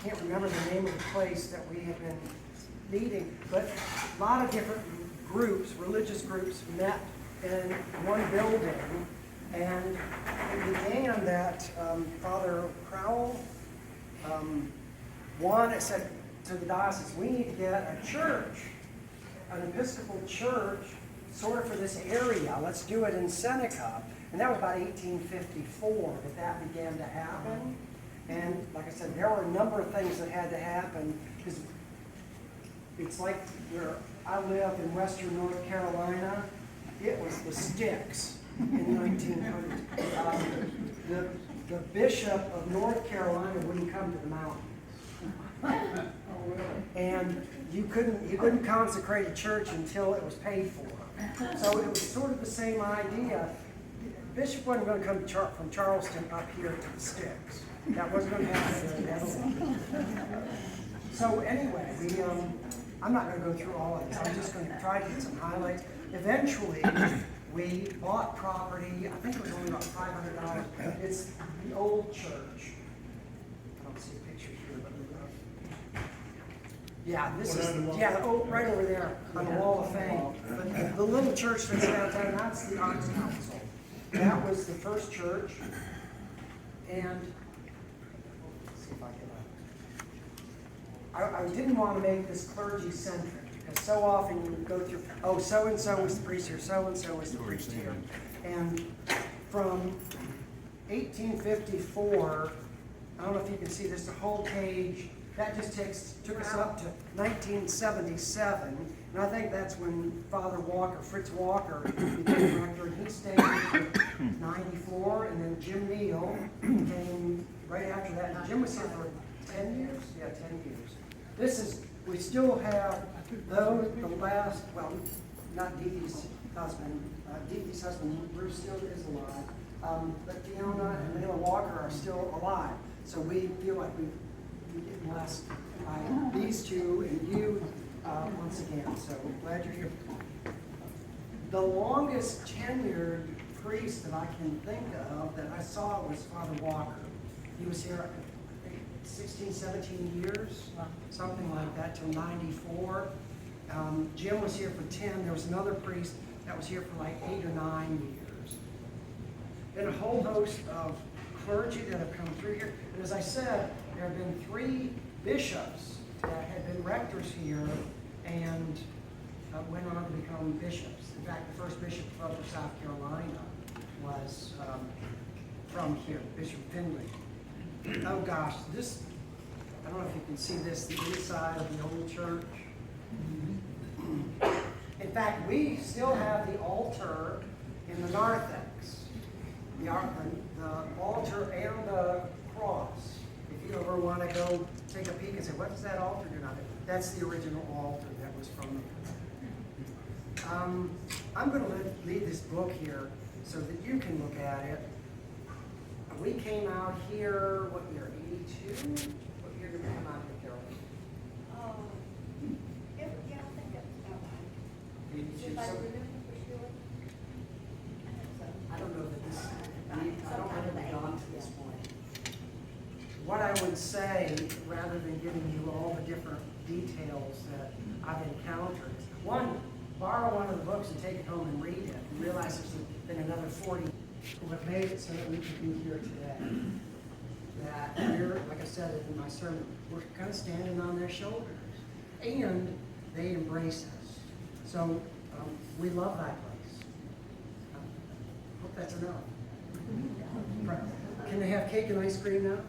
can't remember the name of the place that we had been meeting, but a lot of different groups, religious groups, met in one building, and it began that Father Crowell said to the diocese, we need to get a church, an Episcopal church, sort of for this area. Let's do it in Seneca. And that was about 1854 that began to happen. And like I said, there were a number of things that had to happen, because it's like where I live in western North Carolina, it was the sticks in the 1900s. The bishop of North Carolina wouldn't come to the mountains. And you couldn't consecrate a church until it was paid for. So it was sort of the same idea. The bishop wasn't going to come from Charleston up here to the sticks. That wasn't going to happen. So anyway, I'm not going to go through all of this. I'm just going to try to get some highlights. Eventually, we bought property. I think it was only about $500. It's the old church. I don't see a picture here, but yeah, this is right over there on the Wall of Fame. But the little church that's downtown, that's the Arts Council. That was the first church, and let's see if I didn't want to make this clergy centric, because so often you go through, oh, so and so was the priest here, so and so was the priest here, and from 1854, I don't know if you can see this, the whole page. That just took us up to 1977, and I think that's when Father Walker, Fritz Walker, became rector, and he stayed for 94, and then Jim Neal came right after that. And Jim was here for 10 years? Yeah, 10 years. We still have those, the last, well, not Dee Dee's husband. Dee Dee's husband, Bruce, still is alive. But Fiona and Leila Walker are still alive. So we feel like we get blessed by these two and you once again. So glad you're here. The longest tenured priest that I can think of that I saw was Father Walker. He was here, I think, 16, 17 years, something like that, till 94. Jim was here for 10. There was another priest that was here for like 8 or 9 years. And a whole host of clergy that have come through here. And as I said, there have been 3 bishops that had been rectors here and went on to become bishops. In fact, the first bishop of South Carolina was from here, Bishop Finley. Oh gosh, this, I don't know if you can see this, the inside of the old church. In fact, we still have the altar in the narthex. The altar and the cross. If you ever want to go take a peek and say, what is that altar do? That's the original altar that was from the I'm going to leave this book here so that you can look at it. We came out here, what year, 82? What year did we come out here, Carol? Yeah, I think that's about right. 82. If I So, remember for sure. I don't know that this, I don't know that we've gone to this point. What I would say, rather than giving you all the different details that I've encountered, is one, borrow one of the books and take it home and read it, and realize there's been another 40 who have made it so that we can be here today. That we're, like I said in my sermon, we're kind of standing on their shoulders, and they embrace us. So we love that place. Hope that's enough. Can they have cake and ice cream now?